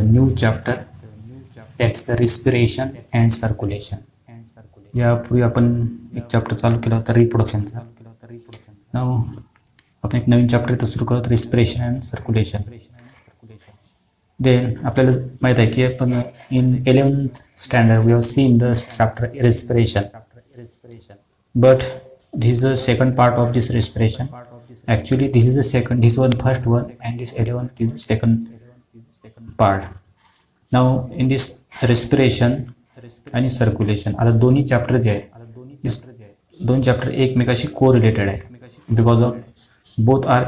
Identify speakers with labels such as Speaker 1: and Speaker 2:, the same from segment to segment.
Speaker 1: new chapter, that's the respiration and circulation. यापूर्वी आपण एक चॅप्टर चालू केला होता रिप्रोडक्शनचा. नाव आपण एक नवीन चॅप्टर इथं सुरू करतो, रिस्पिरेशन अँड सर्क्युलेशन. देन आपल्याला माहीत आहे की आपण in 11th standard we have seen the chapter respiration, but this is the second part of this respiration. Actually this is the second, this was the first one and this 11th is the second part. Now in this respiration आणि circulation, आता दोन्ही chapter जे आहेत दोन chapter एकमेकाशी correlated आहेत, because of both are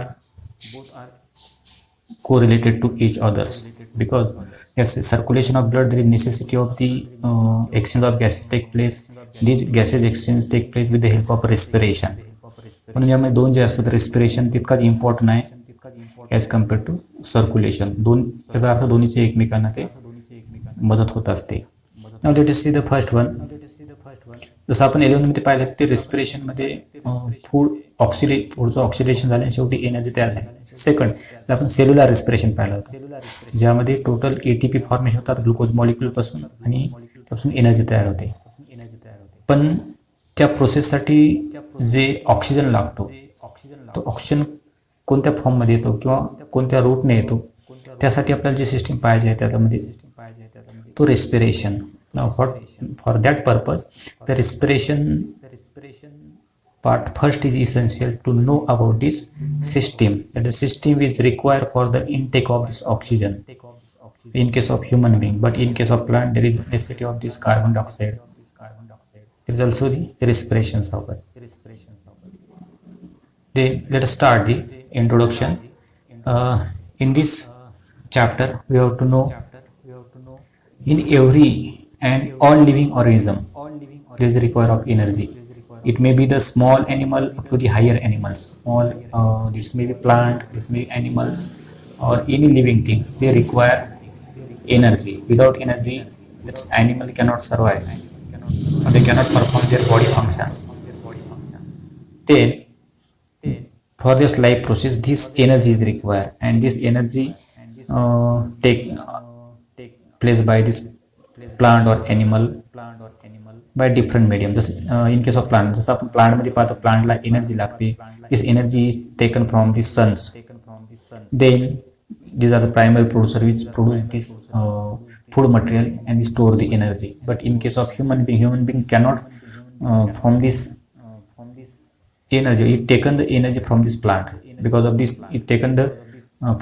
Speaker 1: correlated to each others, because yes, circulation of blood, there is necessity of the exchange of gases take place. These gases exchange take place with the help of respiration. म्हणून यामध्ये दोन जे असतात respiration तितकाच important आहे as compared to circulation. याचा अर्थ दोन्हीचे एकमेकांना ते मदत होत असते. Now let us see the first one. जसं आपण 11 मध्ये पाहिलं ते रेस्पिरेशनमध्ये फूडचं ऑक्सिडेशन झालं आणि शेवटी एनर्जी तयार झाली. सेकंड आपण सेल्युलर रेस्पिरेशन पाहिलं होतं, ज्यामध्ये टोटल ATP फॉर्मेशन होतात ग्लुकोज मॉलिक्यूलपासून आणि त्यापासून एनर्जी तयार होते. पण त्या प्रोसेससाठी जे ऑक्सिजन लागतो तो ऑक्सिजन कोणत्या फॉर्ममध्ये येतो किंवा कोणत्या रूटने येतो, त्यासाठी आपल्याला जे सिस्टीम पाहिजे आहे त्यामध्ये तो respiration. Now for that purpose the respiration part first is essential to know about this system, that the system is required for the intake of this oxygen in case of human being, but in case of plant there is necessity of this carbon dioxide. It is also the respiration cycle. Then let us start the introduction. In this chapter we have to know in every and all living organism there is a require of energy. It may be the small animal up to the higher animals. This may be plant, this may be animals or any living things, they require energy. Without energy that animal cannot survive or they cannot perform their body functions. Then for this life process this energy is required, and this energy take place by this plant or animal by different medium. Just in case of plant, जसं आपण plant मध्ये पाहतो प्लांटला energy लागते. This energy is taken from the suns. Then these are the primary producer which produce this food material and store the energy. But in case of human being cannot from this energy, it taken the energy from this plant. Because of this it taken the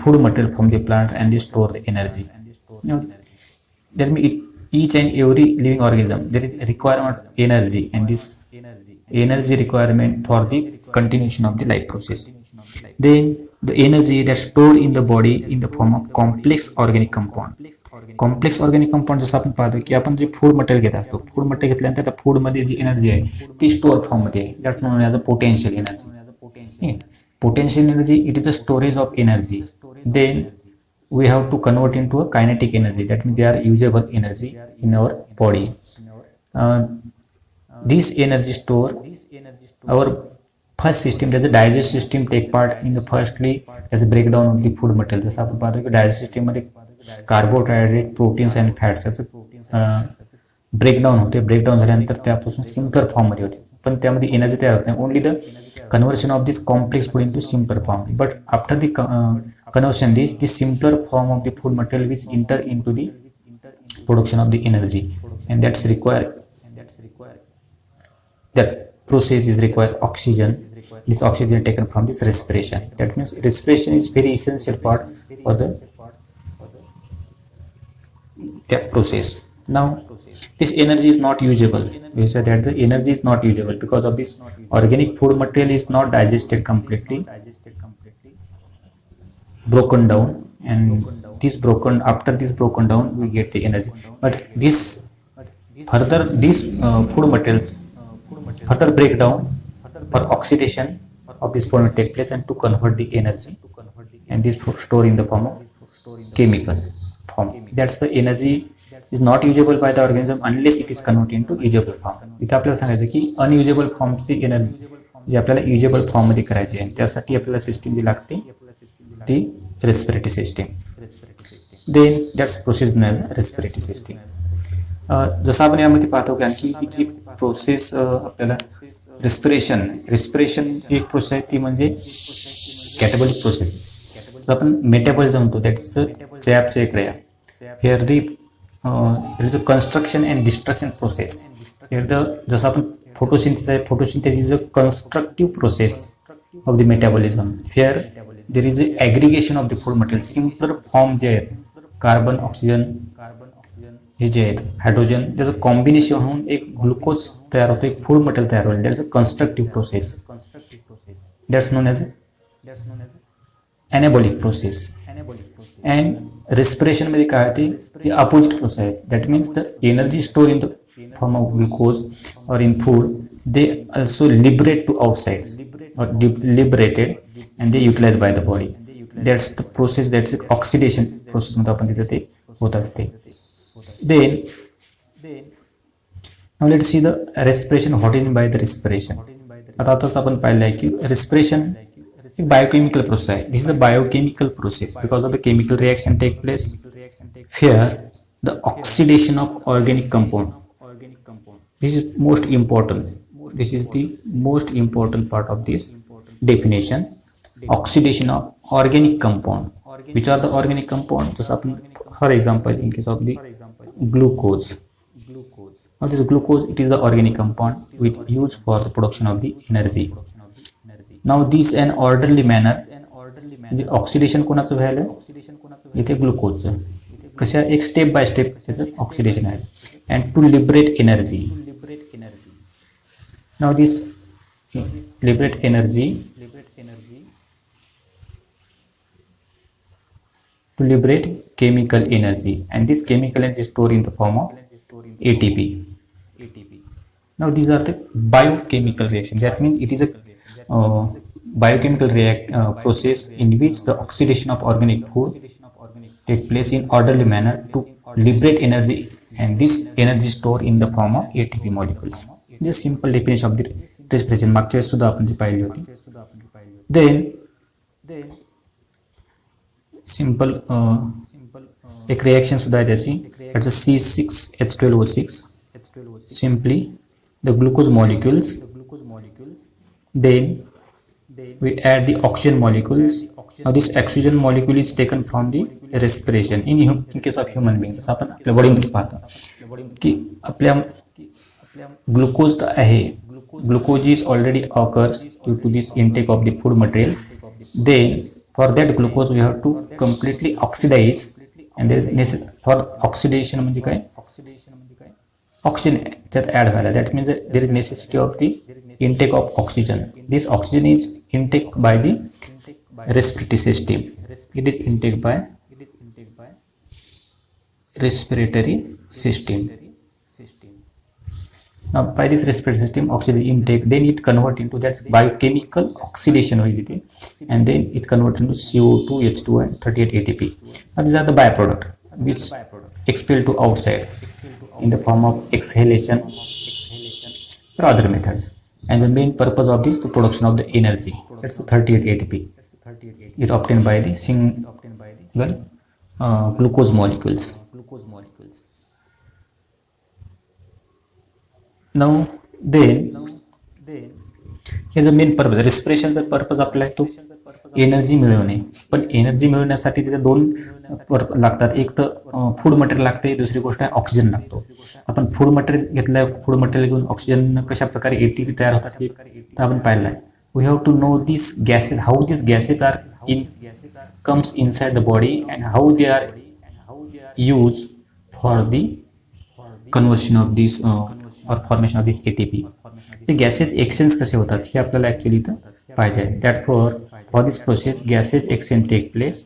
Speaker 1: food material from the plant and they store the energy. That means each and every living organism there is a requirement of energy, and this energy requirement for the continuation of the life process. Then the energy that's stored in the body in the form of complex organic compound. Complex organic compound जसं आपण पाहतो की आपण जे food material घेत असतो, food material घेतल्यानंतर त्या food मध्ये जी एनर्जी आहे ती स्टोअर फॉर्म मध्ये आहे, that known as a potential energy. Potential energy, it is a storage of energy. Then we have to convert into a kinetic energy, that means they are usable energy in our body. This energy store our first system, there's a digest system take part in the firstly there's a breakdown of the food material. जसं आपण पाहतो की digest system मध्ये carbohydrate proteins and fats याचं breakdown होते. Breakdown झाल्यानंतर त्यापासून simpler form मध्ये होते, पण त्यामध्ये एनर्जी तयार होत नाही. Only the conversion of this complex food into simpler form. But after the conversion this simpler form of the food material which enter into the production of the energy, and that's require that process is require oxygen. This oxygen is taken from this respiration. That means respiration is very essential part for the that process. Now this energy is not usable. We say that the energy is not usable because of this organic food material is not digested completely, broken down, and after this broken down we get the energy. But this food materials further breakdown or oxidation of this food take place and to convert the energy, and this store in the form of chemical form. That's the energy is not usable by the organism unless it is converted into usable form. इथे आपल्याला सांगायचं की अनयुजेबल फॉर्मची energy जी आपल्याला usable form मध्ये करायची आहे त्यासाठी आपल्याला सिस्टीम जी लागते ती respiratory system. then that's process known as respiratory system. जसं आपण यामध्ये पाहतो की आणखी ही जी प्रोसेस आपल्याला रिस्पिरेशन जी एक प्रोसेस आहे ती म्हणजे कॅटाबॉलिक प्रोसेस. तर आपण मेटाबॉलिझम म्हणतो, दॅट्स चयापचय क्रिया. Here the there is a construction and destruction process. Here the जसं आपण फोटोसिंथेसिस आहे, photosynthesis is a constructive process of the metabolism. Here there is a aggregation of the food material. Simpler form जे आहेत carbon oxygen हे जे आहेत hydrogen त्याचं combination होऊन एक glucose तयार होतो, एक फूड मटेरियल तयार होईल. That's a constructive process. That's known as anabolic process. And रेस्पिरेशनमध्ये काय होते ते अपोजिट प्रोसेस आहे. That means the energy store in the form of glucose or in food, they also liberate to outsides or liberated and they utilized by the body. That's the process, that's the oxidation process मध्ये आपण तिथे ते होत असते. Then now let's see the respiration. What is by the respiration? आताच आपण पाहिलं आहे की respiration एक बायोकेमिकल प्रोसेस आहे. This is a biochemical process because of the chemical reaction take place. Here the oxidation of organic compound. This is most important. This is the most important part of this definition. Oxidation of organic compound. Which are the organic compound? Just upon, for example, in case of the glucose. Now this glucose, it is the organic compound which used for the production of the energy. Now this an orderly manner. The oxidation कोणाचं व्हायला इथे ग्लुकोजचं कशा एक step by step त्याचं oxidation आहे. And to liberate energy. Now this liberate energy to liberate chemical energy, and this chemical energy is stored in the form of ATP. Now these are the biochemical reaction. That means it is a biochemical process in which the oxidation of organic food take place in orderly manner to liberate energy, and this energy stored in the form of ATP molecules. This simple definition of the respiration मागच्या सुद्धा आपण जी पाहिली होती. Then simple एक reaction सुद्धा आहे त्याची. That's a C6H12O6. Simply the glucose molecules. Then we add the oxygen molecules. Now this oxygen molecule is taken from the respiration in case of human beings. जसं आपण आपल्या बॉडीमध्ये पाहतो की आपल्या ग्लुकोज आहे. Glucose is already occurs due to this intake of the food materials. Then for that glucose we have to completely oxidize, and there is necessary for oxidation म्हणजे काय ऑक्सिजन त्यात ॲड व्हायला. That means there is necessity of the intake of oxygen. This oxygen is intake by the respiratory system. It is intake by respiratory system. Now by this respiratory system oxygen intake, then it convert into that biochemical oxidation and then it convert into CO2, H2 and 38 ATP. Now these are the byproduct which expel to outside in the form of exhalation or other methods. And the main purpose of this, the production of the energy. That's 38 ATP. It obtained by the single glucose molecules. Now then here's the main purpose. Respirationचा purpose आपला आहे तो energy मिळवणे. पण energy मिळवण्यासाठी त्याचे दोन लागतात. एक तर फूड मटेरियल लागते, दुसरी गोष्ट आहे ऑक्सिजन लागतो. आपण फूड मटेरियल घेतलं, फूड मटेरियल घेऊन ऑक्सिजन कशा प्रकारे एटीपी तयार होतात हे तर आपण पाहिलं आहे. We have to know this gases, how this gases are in comes inside the body and how they are use for the conversion of this or formation of this ATP. ते gases exchange कसे होतात हे आपल्याला actually इथं पाहिजे आहे. That for this process gases exchange take place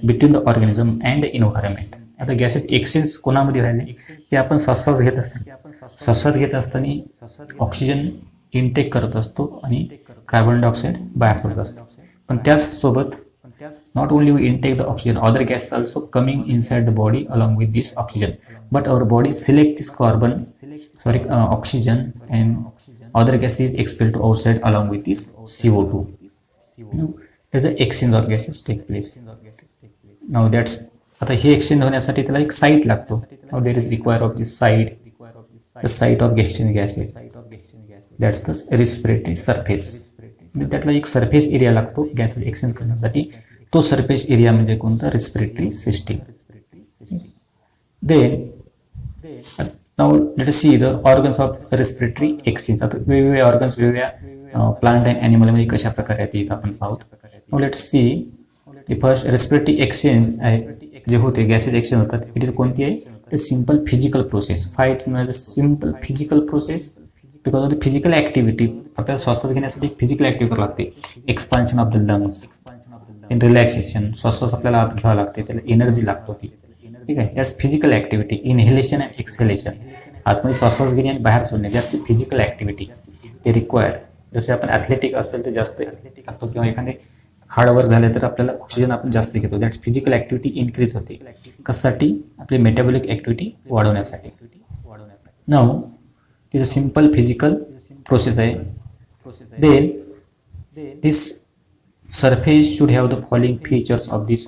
Speaker 1: between the organism and environment. आता gases exchange कोणामध्ये व्हायले हे आपण श्वासात घेत असतो. श्वासात घेत असताना ऑक्सिजन इनटेक करत असतो आणि कार्बन डायऑक्साईड बाहेर सोडत असतो. पण त्याचसोबत not only we intake the oxygen, other gases also coming inside the body along with this oxygen, but our body select this oxygen and other gases expelled to outside along with this CO2. Now there's an exchange of gases take place. Now that's आता हे exchange होण्यासाठी त्याला एक site लागतो. There is require of this site, the site of exchange gases, that's the respiratory surface. म्हणजे त्यातला एक surface area लागतो gases exchange करण्यासाठी. तो सरफेस एरिया म्हणजे कोणता? Respiratory system. Then now let us see the organs of respiratory exchange. आता वेगवेगळे ऑर्गन्स वेगवेगळ्या प्लांट अँड ॲनिमलमध्ये कशा प्रकारे येतात आपण पाहूत. Now let see the first respiratory exchange आहे जे होते गॅसेस एक्सचेंज होतात. इट इज कोणती आहे? The simple physical process. फाईट म्हणजे simple physical process because of the physical activity. आपल्याला श्वास घेण्यासाठी फिजिकल ॲक्टिव्हिटी करावं लागते. Expansion of the lungs, in relaxation, श्वास आपल्याला आत घ्यावं लागते, त्याला एनर्जी लागतो ती. ठीक आहे, that's physical activity. Inhalation and exhalation, आतमध्ये श्वास घेणे आणि बाहेर सोडणे, दॅट्स फिजिकल ॲक्टिव्हिटी. ते रिक्वायर. जसे आपण ॲथलेटिक असेल तर जास्त लागतो किंवा एखादे हार्डवर्क झाले तर आपल्याला ऑक्सिजन आपण जास्त घेतो. दॅट्स फिजिकल ॲक्टिव्हिटी इन्क्रीज होते. कशासाठी? आपली मेटाबॉलिक ॲक्टिव्हिटी वाढवण्यासाठी. Now this a simple physical process आहे. Then this surface should have the following features of this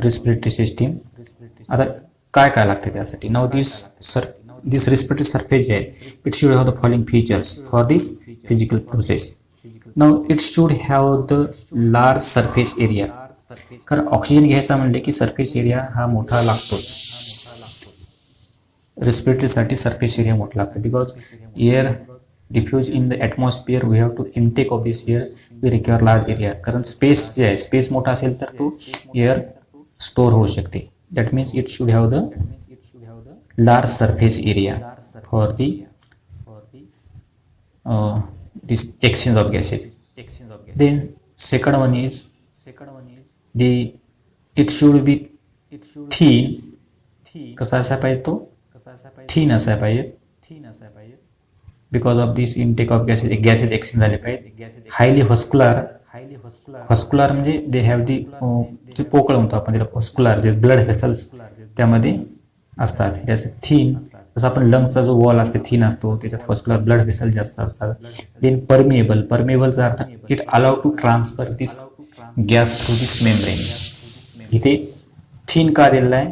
Speaker 1: respiratory system. आता काय काय लागते त्यासाठी? नाउ दिस रिस्पिरेटरी सरफेस आहे, it should have the following features for this physical process. Now it should have the large surface area. कारण oxygen घ्यायचा म्हणले की सरफेस एरिया हा मोठा लागतो. रिस्पिरेटरीसाठी सरफेस एरिया मोठा लागतो because air diffuse in the atmosphere, we have to intake of this air, we require large area. कारण स्पेस जे आहे, स्पेस मोठा असेल तर तो एअर स्टोर होऊ शकते. That means it should have the large surface area for the this exchange of gases. Then second one is the it should be thin. कसा असा पाहिजे तो? थिन असा पाहिजे because of this intake of gases exchange झाले पाहिजे. Highly व्हस्क्युलर म्हणजे दे have दी जे पोकळ म्हणतो आपण त्याला व्हस्क्युलर, जे ब्लड व्हेसल्स त्यामध्ये असतात. जसं थिन, जसं आपण लंगचा जो वॉल असते थिन असतो, त्याच्यात व्हस्क्युलर ब्लड व्हेसल जास्त असतात. देन परमिएबलचा अर्थ it allow to transfer this gas through this membrane. इथे थिन का दिलेला आहे?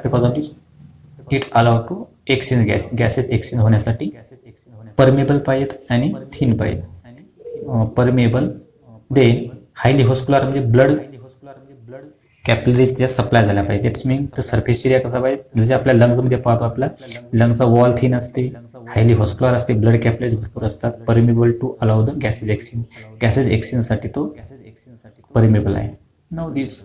Speaker 1: Because of this it allow to exchange gases exchange होण्यासाठी परमिएबल पाहिजेत आणि थिन पाहिजे. परमिएबल. देन हायली व्हस्क्युलर म्हणजे ब्लड कॅपिलरीज त्या सप्लाय झाल्या पाहिजे. दॅट्स मीन तर सरफेस एरिया कसा पाहिजे? जसे आपल्या लंग्समध्ये पाहतो, आपल्या लंग्सचा वॉल थिन असते, हायली व्हस्क्युलर असते, ब्लड कॅपिलरीज भरपूर असतात. Permeable to allow the gases exchange. Gases एक्सचेंजसाठी तो परमिएबल आहे. Now this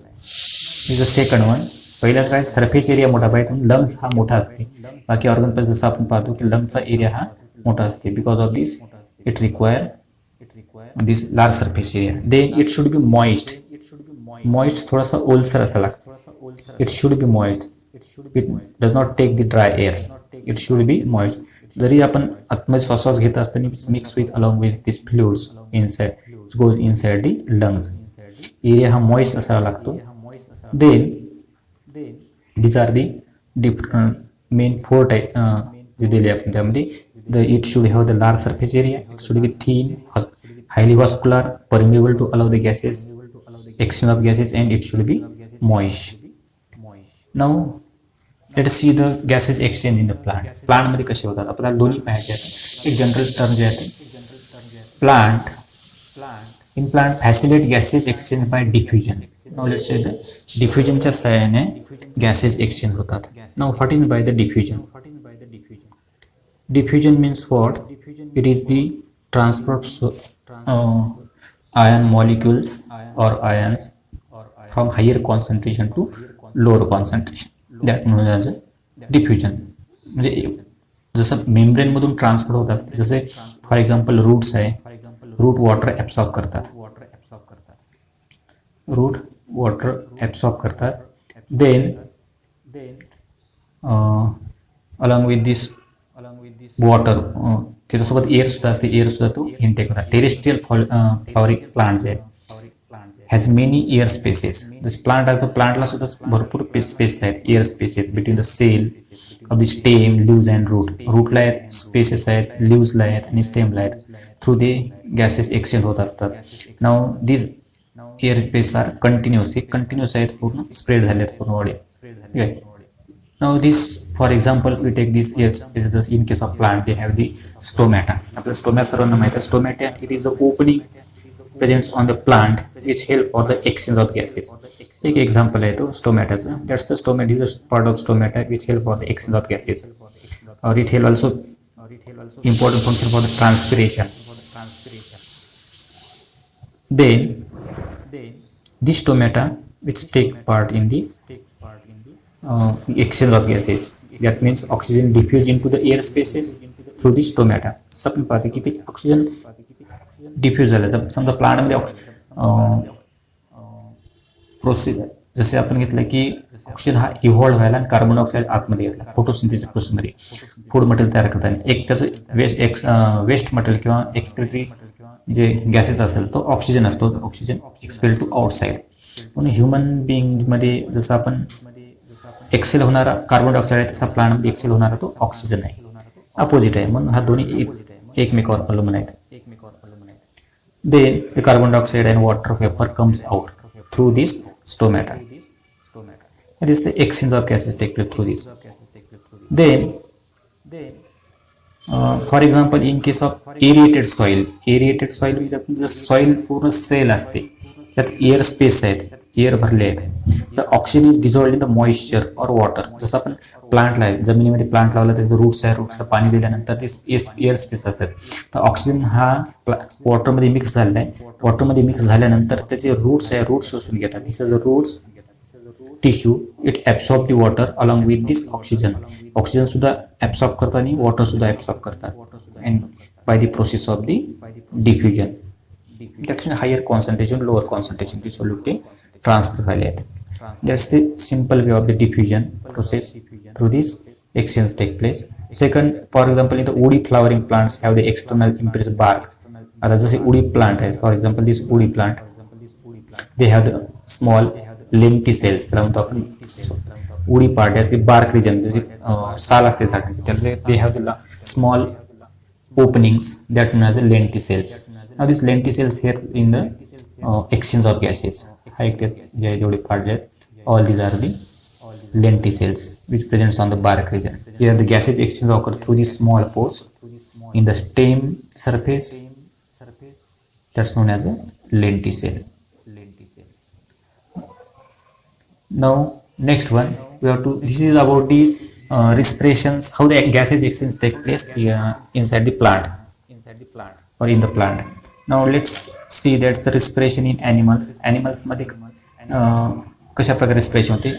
Speaker 1: is the second one. पहिला काय? सरफेस एरिया मोठा पाहिजे. लंग्स हा मोठा असते. बाकी ऑर्गन पण जसं आपण पाहतो की लंग्सचा एरिया हा मोठा असते. Because of this it require this large surface area. Then it should be moist थोडासा ओलसर असा लागतो. It should be moist. It does not take the dry airs. It should be moist. जरी आपण आतमध्ये श्वास घेत असताना mix with along with this fluids inside goes inside the lungs. Area हा मॉइस्ट असावा लागतो. Then these are the different main four type जे दिले आपण त्यामध्ये. It should have the large surface area, it should be thin, highly vascular, permeable to allow the gases exchange of gases, and it should be moist. Now let us see the gases exchange in the plant. Plant मध्ये कसे होतात आपल्याला दोन्ही पाहायचे आहेत. एक general term जे आहे plant. In plant facilitate gases exchange by diffusion. Now let's say the diffusion च्या सहाय्याने gases exchange होतात. Now what is by the diffusion? Diffusion means what? It is the transfer of ion molecules or ions from higher concentration to lower concentration. That known as diffusion. म्हणजे जसं membrane मधून transfer होत असते. जसे for example roots आहे, root water absorb करतात. Then along with this water त्याच्यासोबत air सुद्धा असते. एअर सुद्धा तो इनटेक होतात. टेरेस्ट्रियल फ्लॉवरिंग प्लांट्स आहे हॅज मेनी एअर स्पेसेस. जसे प्लांट आहे तर प्लांटला सुद्धा भरपूर स्पेस आहेत, air spaces between the cell of the stem, leaves and root. रूटला आहेत स्पेसेस आहेत, लिव्जला आहेत आणि स्टेमला आहेत. थ्रू दे गॅसेस एक्सचेंज होत असतात. Now this air space are continuous आहेत, पूर्ण स्प्रेड झाले आहेत पूर्ण बॉडी. ठीक आहे. Now this for example we take this air space. In case of plant they have the stomata. आपल्या स्टोमॅटा सर्वांना माहिती आहे. Stomata it is the opening presents on the plant which help for the exchange of gases. एक example आहे तो स्टोमॅटाचं. That's the stomate is a part of stomata which help for the exchange of gases, or it help also important function for the transpiration. Then this stomata which take part in the exchange of gases, that means oxygen diffuse into the air spaces through the stomata. आपण पाहतो की ते oxygen diffuse झालं. समजा प्लांटमध्ये process जसे आपण घेतलं की ऑक्सिजन हा इव्हॉल्व व्हायला आणि कार्बन डायऑक्साईड आतमध्ये घेतला फोटोसिंथेसिस प्रोसेसमध्ये फूड मटेरियल तयार करताना. एक त्याचं वेस्ट मटेरियल किंवा एक्सक्रिटरी जे गॅसेस असेल तो ऑक्सिजन असतो. Oxygen expel to outside. म्हणून ह्युमन बिईंगमध्ये जसं आपण एक्सेल होणारा कार्बन डायऑक्साईड आहे तसा प्लांटमध्ये एक्सेल होणारा तो ऑक्सिजन आहे. अपोजिट आहे. म्हणून हा दोन्ही एकमेकावर अवलंबून आहेत. Then the carbon dioxide and water vapor comes out through this stomata. And this exchange of gases take place through this. Then, for example, in case of aerated soil म्हणजे जर soil पूर्ण cell असते, त्यात air space आहेत, air भरले आहेत, तर oxygen is dissolved in the moisture और वॉटर. जसं आपण प्लांटला आहे, जमिनीमध्ये प्लांट लावला त्याचं रूट्स आहे, रूट्सला पाणी दिल्यानंतर ते एअर स्पेस असतात, तर ऑक्सिजन हा वॉटरमध्ये मिक्स झालेला आहे. वॉटरमध्ये मिक्स झाल्यानंतर त्याचे रूट्स आहे, रूट्स शोषून घेतात. This is the roots tissue it absorb the water along with this oxygen. Oxygen सुद्धा ॲब्सॉर्ब करतात आणि वॉटर सुद्धा ॲब्सॉर्ब करतात. And by the process of the diffusion, that's a higher concentration, lower concentration, the solute transfer value. That's the simple way of the diffusion process. Through this exchange take place. Second, for example, in the woody flowering plants have the external impressed bark. आता जसे woody plant आहे, for example this woody plant, they have the small lenty cells. त्याला म्हणतो आपण woody part, याचे bark region, जे साल असते झाडांचे, त्याला they have the small openings that known as the lenty cells. Now these lenty cells here in the exchange of gases. जेवढे part आहेत, all these are the lenty cells which presents on the bark region. Here the gases exchange occur through the small pores in the stem surface. That's known as a lenty cell. Now next one we have to. This is about these respirations, how the gases exchange take place inside the plant or in the plant. Now let's see that's the respiration in animals. Animals मध्ये कशा प्रकारे respiration होते.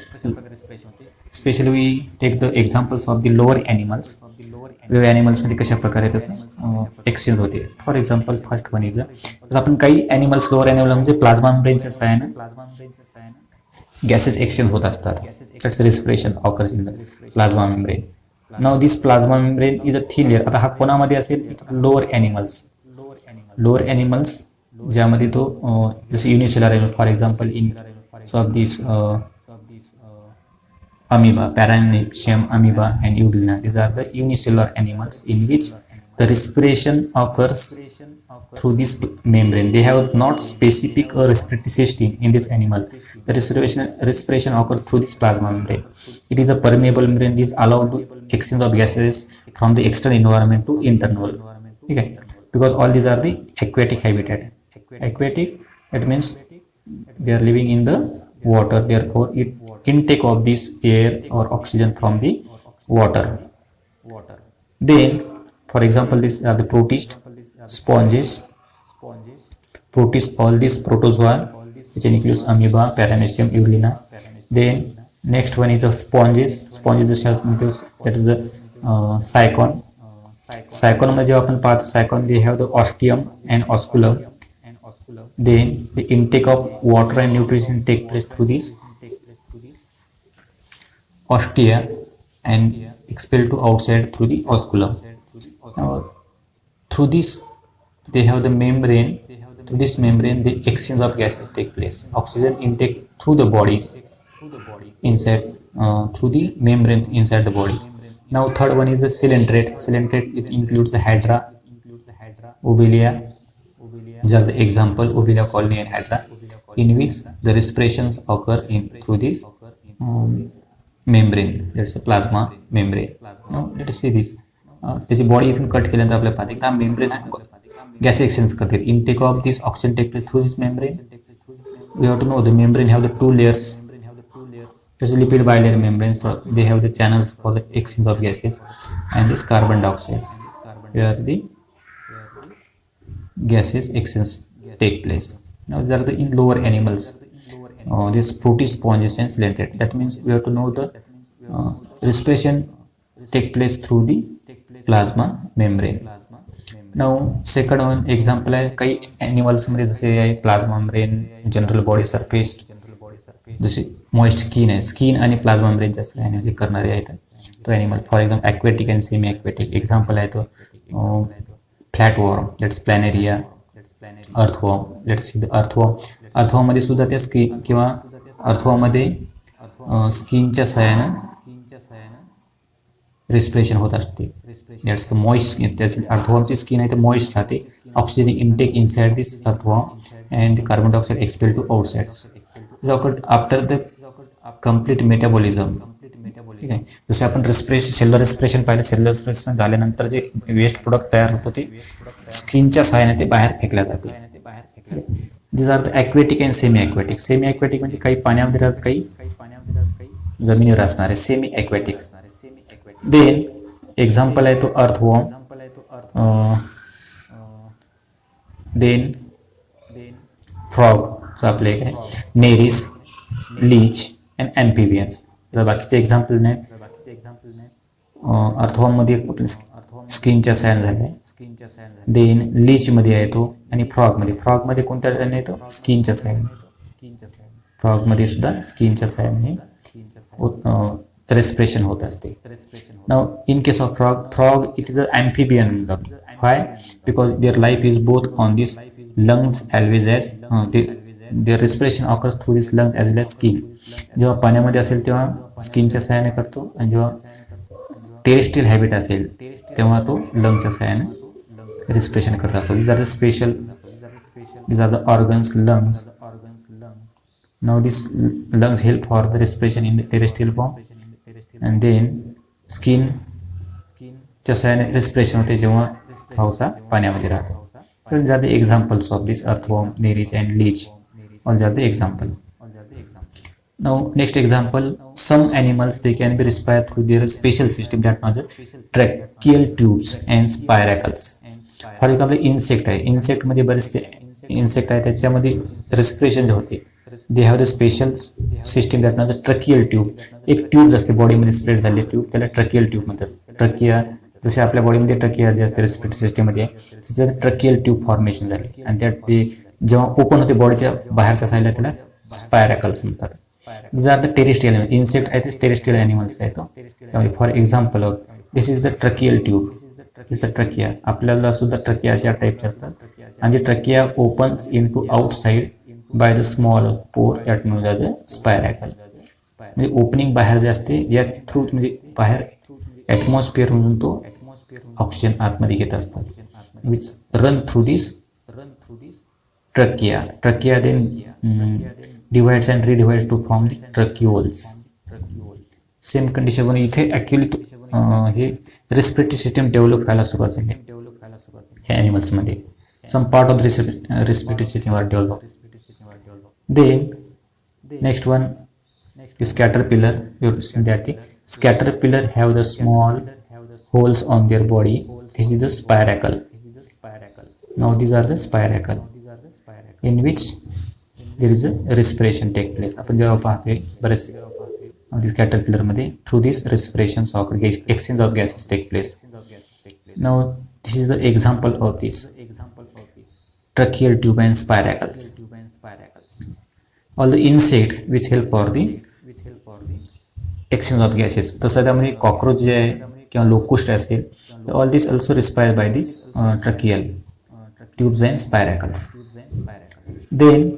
Speaker 1: Specially we take the examples of the lower animals. वेगवेगळ्या animals मध्ये कशा प्रकारे त्याचं exchange होते. For example, first one is जर आपण काही animals, lower animal म्हणजे प्लाझ्मा मेम्ब्रेनच्या सहाय्याने gases exchange होत असतात. That's respiration occurs in the plasma membrane. Now this plasma membrane is a thin layer. आता हा कोणामध्ये असेल, lower animals. लोअर ॲनिमल्स ज्यामध्ये तो जसे युनिसेलर आहे, for example in of this amoeba, paramecium amoeba and युडिना. This are the unicellular animals in which the respiration occurs through this membrane. They have not specific or respiratory system in this animal. The respiration occurs through this plasma membrane. It is a permeable membrane. It is allowed to exchange of gases from the external environment to internal. Okay, because all these are the aquatic habitat. Aquatic, that means they are living in the water. Therefore, it intake of this air or oxygen from the water. Then, for example, these are the protists. Sponges, protists, all these protozoa which includes amoeba, paramecium, eulina. Then next one is the sponges. Sponges includes, that is the cycon. Cycon मध्ये आपण पाहतो, cycon they have the ostium and osculum. Then the intake of water and nutrition take place through this ostia and expelled to outside through the osculum. Now through this they have the membrane. Through this membrane the exchange of gases take place. Oxygen intake through the bodies inside, through the membrane inside the body. Now third one is the coelenterate. Coelenterate, it includes the hydra, obelia, These are the example Uvula colony and Hydra, in which the respirations occur through this membrane. That's a plasma membrane. Now let us see this. त्याची body इथून cut केल्यानंतर आपल्याला पाहते की हा membrane gas exchange करते. Intake of this oxygen take place through this membrane. We have to know the membrane have the two layers. There's lipid bilayer membranes. They have the channels for the exchange of gases and this carbon dioxide. Where the gases exchange take place. Now these are the in lower animals. This protosponges and coelenterate. That means we have to know the respiration take place through the plasma membrane. Now second one example आहे काही animals मध्ये जसे आहे plasma membrane, general body surface, जसे moist skin आहे. Skin आणि plasma मेम्ब्रेनच्या सहाय्याने जे करणारे आहेत तो animal. For example aquatic and semi aquatic. Example आहे तो flat worm, let's planaria, earthworm. Let's see the earthworm. अर्थवॉर्ममध्ये सुद्धा त्या स्किन किंवा अर्थवॉर्ममध्ये स्किनच्या सहाय्यानं रिस्पिरेशन होत असते. That's the moist skin. त्याची अर्थवॉर्मची स्किन आहे तर मॉइस्ट राहते. Oxygen intake inside this earthworm and carbon dioxide expel to outside after the complete metabolism. ठीक आहे. जसे आपण रिस्पिरेशन सेल्युलर रिस्पिरेशन पाहिलं, सेल्युलर रिस्पिरेशन झाल्यानंतर जे वेस्ट प्रोडक्ट तयार होतो ते स्किनच्या सहाय्याने ते बाहेर फेकल्या जाते. This are the aquatic and semi aquatic. Semi aquatic म्हणजे काही पाण्यामध्ये राहतात, काही जमिनीवर असणारे सेमी ॲक्वेटिक्स. देन एक्झाम्पल आहे तो अर्थवॉर्म. देन फ्रॉग आपले काय नेरिस, लीच अँड ॲम्फिबियन. बाकीचे एक्झाम्पल नाही. अर्थवॉर्ममध्ये स्किनच्या सहाय्याने झालं आहे. देन लीचमध्ये आहे तो आणि फ्रॉगमध्ये कोणत्या सहाय्याने येतो? स्किनच्या सहाय्याने. फ्रॉगमध्ये सुद्धा स्किनच्या सहाय्याने respiration होत असते. Now in case of frog it is an amphibian. Why? Because their life is both on this lungs as well as their respiration occurs through this lungs as well as skin. जेव्हा पाण्यामध्ये असेल तेव्हा स्किनच्या सहाय्याने करतो आणि जेव्हा terrestrial habit असेल तेव्हा तो लंगच्या सहाय्याने रिस्पिरेशन करत असतो. These are the special, these are the organs, lungs. Now these lungs help for the respiration in the terrestrial form. And then skin च्या सहाय्याने रिस्पिरेशन होते जेव्हा पावसा पाण्यामध्ये राहतो. So these are the examples of this earthworm, nereis and leech. All are the example. Now next example, some animals they can be respired through their special system that known as tracheal tubes and spiracles. For example insect आहे. insect मध्ये बरेचसे insect आहे त्याच्यामध्ये respiration जे होते they have the special system that known as tracheal tube. एक tube असते बॉडीमध्ये spread झालेली ट्यूब, त्याला ट्रकियल ट्यूब म्हणतात. ट्रकिया जसे आपल्या बॉडीमध्ये ट्रकिया जे असते रेस्पिरेटरी सिस्टममध्ये त्यात ट्रकियल ट्यूब फॉर्मेशन झाले आणि त्यात ते जेव्हा ओपन होते बॉडीच्या बाहेरच्या साईडला त्याला स्पायरॅकल्स म्हणतात. This are the terrestrial insect आहे ते टेरेस्ट्रियल ॲनिमल्स आहे तो. त्यामुळे for example this is the tracheal tube. This a trachea. आपल्याला सुद्धा ट्रकिया अशा टाईपचे असतात आणि trachea opens into outside by the small pore that known as a spiracle. म्हणजे ओपनिंग बाहेर जे असते या थ्रू म्हणजे बाहेर ॲटमॉस्फिअर म्हणून तो ऑक्सिजन आतमध्ये घेत असतात which run through this trachea. Trachea then divides and redivides to form the tracheoles. Same condition पण इथे ॲक्च्युली हे रेस्पिरेटरी सिस्टम डेव्हलप व्हायला सुरुवात झाली ह्या ॲनिमल्समध्ये. Some part of the respiratory system are develop. Then next one is caterpillar. You have to see that the caterpillar have the small holes on their body. This is the spiracle. Now these are the spiracle in which there is a respiration take place. आपण जेव्हा पाहतोय बरेच this caterpillar मध्ये through this respirations occur, exchange of gases take place. Now this is the example of this tracheal tube and spiracles. All the insect which help for the exchange of gases. तसं त्यामध्ये cockroach जे आहे किंवा locust असेल all this also respire by this tracheal tubes and spiracles. Then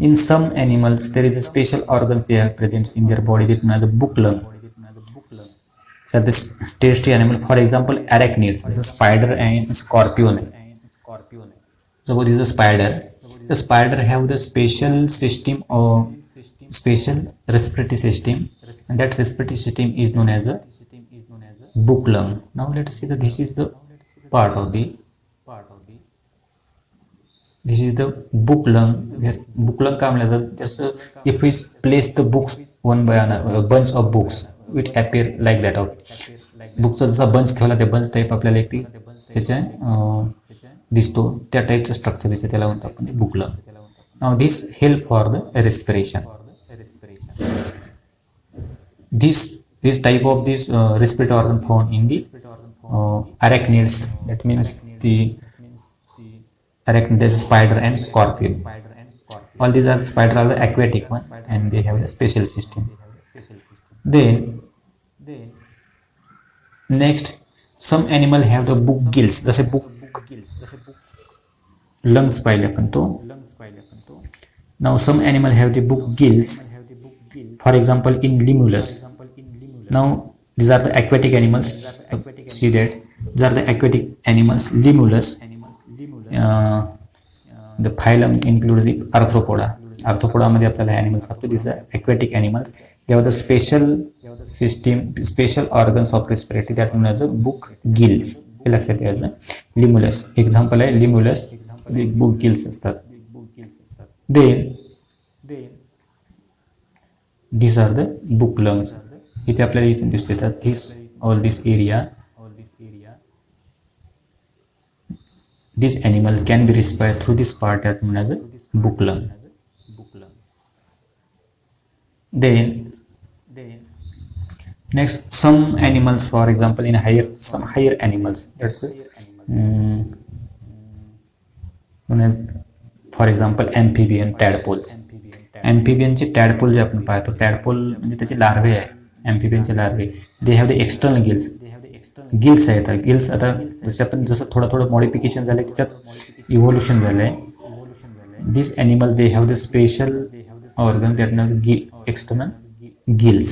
Speaker 1: in some animals there is a special organs they have present in their body that known as a book lung. So this terrestrial animal, for example arachnids, this is spider and scorpion. suppose this is a spider. The spider have the special system or special respiratory system, and that respiratory system is known as a book lung. Now let us see that this is the part of the this is the book lung. Where book lung का म्हणलं तर जसं if we place the books one by another, a bunch of books, it appear like that of बुकचा जसा bunch ठेवला त्या bunch type आपल्याला एक ती त्याच्या दिसतो त्या टाईपचं स्ट्रक्चर दिसते त्याला म्हणतो आपण book lung. Now this help for the respiration. This type of this respiratory organ found in the arachnids, that means the arachnid, there's a spider and scorpion. All these are spider are the aquatic one and they have a special system. Then next some animal have the book gills. जसे book lungs पाहिले आपण तो. Now some animal have the book gills, for example in limulus. Now these are the aquatic animals. See that these are the aquatic animals. Limulus, the phylum includes the arthropoda. Arthropoda मध्ये आपल्याला animals असतो. These are aquatic animals. They have the special system, special organs of respiratory that known as a book gills. हे लक्षात ठेवायचं. Limulus example आहे limulus, the book gills असतात. Then these are the book lungs. इथे आपल्याला इथे दिसते that this all this area, this animal can be respired through this part that known as a book lung. Then next some animals, for example in some higher animals, that's known as for example amphibian tadpoles. Amphibian चे tadpole जे आपण पाहतो, tadpole म्हणजे त्याचे लार्वे आहे. amphibian चे larvae, they have the external gills. Gills आहेत. Gills आता जसं थोडं मॉडिफिकेशन झालं त्याच्यात इव्होल्युशन झालंय. This animal they have the special organ that knows external gills.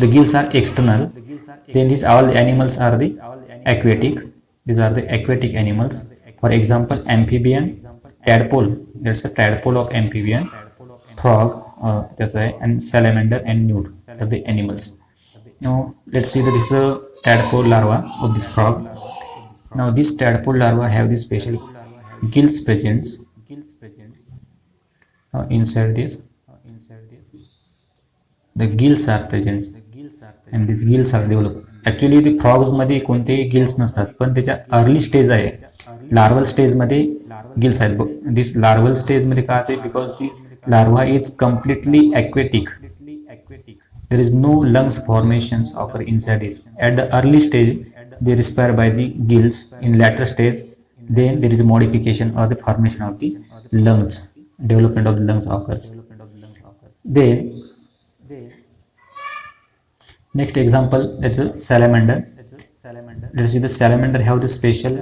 Speaker 1: The gills are external. Then these all the animals are the aquatic. These are the aquatic animals. For example amphibian, tadpole, that's a tadpole of amphibian, frog, that's a, and salamander and newt are the animals. Now let's see that this is a tadpole larva of this frog. Now this tadpole larva have this special gills presents. Now inside this the gills are present and these gills are developed. Actually the frogs मध्ये कोणतेही gills नसतात, पण त्याच्या early stage आहे, larval stage मध्ये gills आहेत. This larval stage मध्ये काय आहे, because the larva is completely aquatic. There is no lungs formations occur inside it. At the early stage, they respire by the gills. In later stage, then there is a modification or the formation of the lungs. Development of the lungs occurs. Then, next example, that's a salamander. Let's see the salamander have the special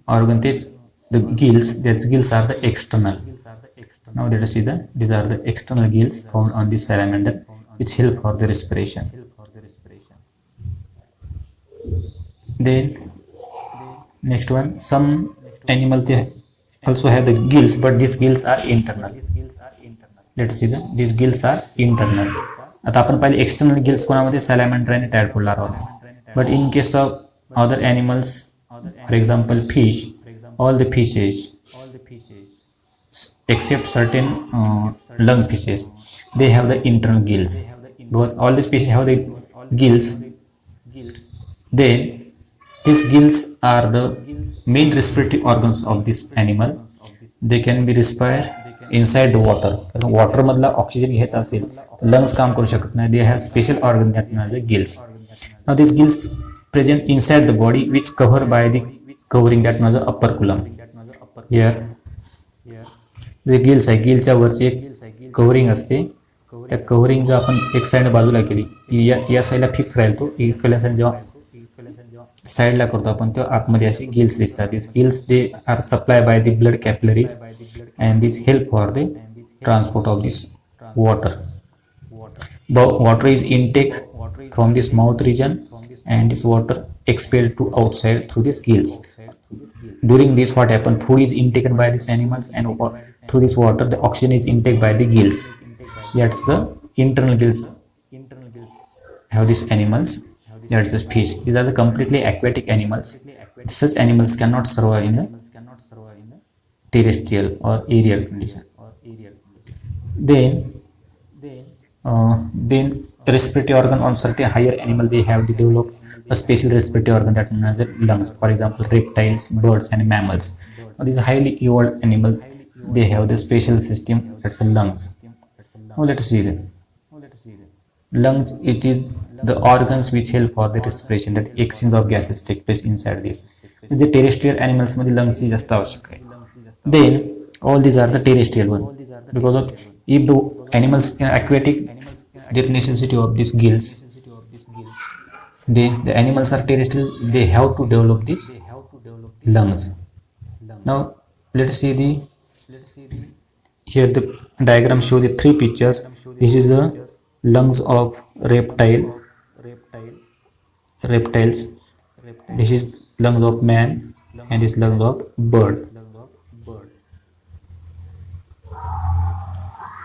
Speaker 1: organ. The gills. That gills are the external. Now let us see these are the external gills found on the salamander, which help for the respiration. Then next one, some animals they also have the gills, but these gills are internal. Let us see these gills are internal. आता आपण पहिले external gills कोणामध्ये salamander आणि tadpole larva. But in case of other animals, for example fish, all the fishes except certain lung fishes, they have the internal gills. But all the species have the gills. Then these gills are the main respiratory organs of this animal. They can be respired inside the water. Water मधला oxygen घ्यायचा असेल तर lungs काम करू शकत नाही. They have special organ that known as the gills. Now these gills present inside the body, which cover by the covering that known as the operculum. Here J gills आहे, गिलच्या वरची एक कव्हरिंग असते. त्या covering जर आपण एक side बाजूला केली, या साईडला फिक्स राहील तो. इकडल्या साईड जेव्हा साईडला करतो आपण तेव्हा आतमध्ये असे गिल्स दिसतात. This gills they are supply by the blood capillaries and this help for the transport of this water. Water is intake from this mouth region and this water expelled to outside through these gills. during this what happen, food is intaken by these animals, and through this water the oxygen is intake by the gills. That's the internal gills have these animals. That's the fish. These are the completely aquatic animals. Such animals cannot survive in the terrestrial or aerial condition. Then respiratory organ on certain higher animal, they have to develop a special respiratory organ that known as lungs. For example, reptiles, birds, and mammals. Now, these highly evolved animal, they have the special system that's the lungs. Now let us see them. Lungs, it is the organs which help for the respiration, that exchange of gases take place inside this. The terrestrial animals मध्ये lungs ही जास्त आवश्यक आहे. Then all these are the terrestrial one, because of if the animals in aquatic, their necessity of these gills, then the animals are terrestrial, they have to develop these lungs. Now let's see the here the diagram show the three pictures. This is the lungs of reptiles. This is lungs of man, and this lungs of bird.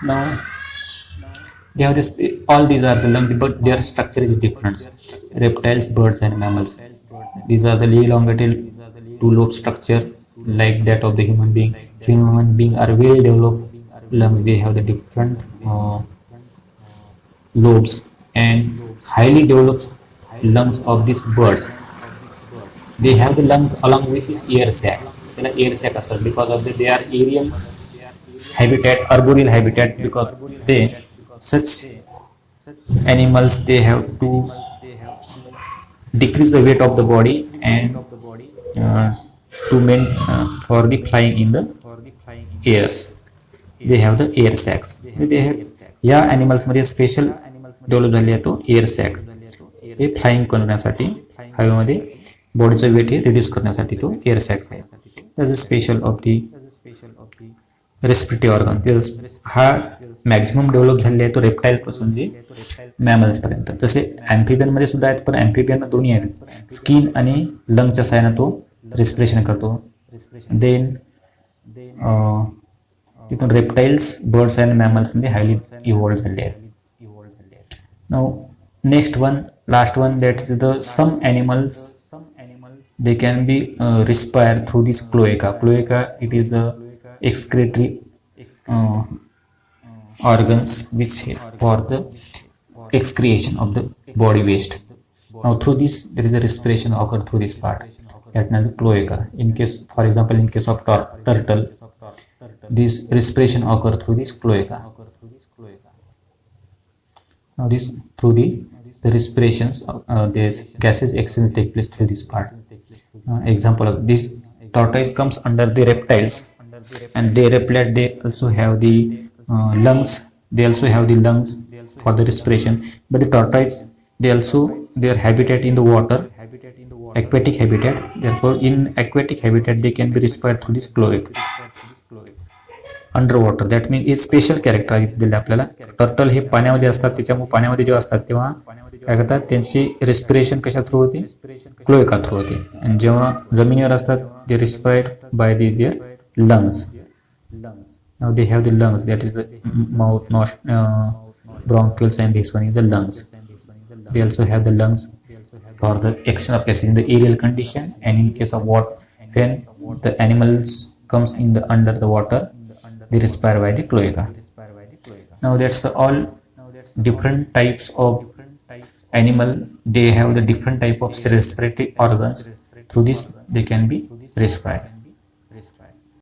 Speaker 1: Now they have this, all these are the lungs, but their structure is different. Reptiles, birds, and mammals, these are the elongated two-lobe structure like that of the human being. Human being are well developed lungs, they have the different lobes, and highly developed lungs of these birds, they have the lungs along with this air sac. Air sac asal, because of they are aerial habitat, arboreal habitat, because they such animals, they have to decrease the weight of the body and to for the flying in the airs, they have the air sacs. they have या animals मध्ये special develop झाले आहे तो air sack, हे flying करण्यासाठी हवेमध्ये बॉडीचं wait हे reduce करण्यासाठी तो air sex आहे. That is special of the respiratory organ. हा मॅक्झिमम डेव्हलप झालेला आहे तो रेप्टाईल पासून जे मॅमल्स पर्यंत. तसे ॲम्फिबियन मध्ये सुद्धा आहेत, पण ॲम्फिबियन दोन्ही आहेत, स्किन आणि लंगच्या साहाय्याने तो रेस्पिरेशन करतो. देन तिथून रेप्टाइल्स, बर्ड्स अँड मॅमल्स मध्ये हायली इव्हॉल्व झाले आहेत. Now next one, last one, that is the some animals they can be respire through this cloaca. Cloaca, it is the excretory organs which for the excretion of the body waste. Now through this there is a respiration occur through this part, that is cloaca. In case, for example, in case of turtle, this respiration occur through this cloaca. Now this through the respirations, these gases exchange take place through this part. Example of this, tortoise comes under the reptiles, and they reptile, they also have the lungs. They also have the lungs for the respiration, but the tortoise, they also their habitat in the water, aquatic habitat. Therefore, in aquatic habitat, they can be respired through this cloaca. Underwater, that mean हे special character दिले आपल्याला. Turtle हे पाण्यामध्ये असतात, त्याच्यामुळे पाण्यामध्ये जेव्हा असतात तेव्हा काय करतात, त्यांची रेस्पिरेशन कशा थ्रू होते, क्लोएका थ्रू होते. आणि जेव्हा जमिनीवर असतात, they respired by this their lungs. Now they have the lungs, that is the mouth, nose, bronchioles, and this one is the lungs. They also have the lungs for the action of gases in the aerial condition, and in case of what, when the animals comes in the under the water, they respire by the cloaca. Now that's all different types of animal, they have the different type of respiratory organs. Through this they can be respired.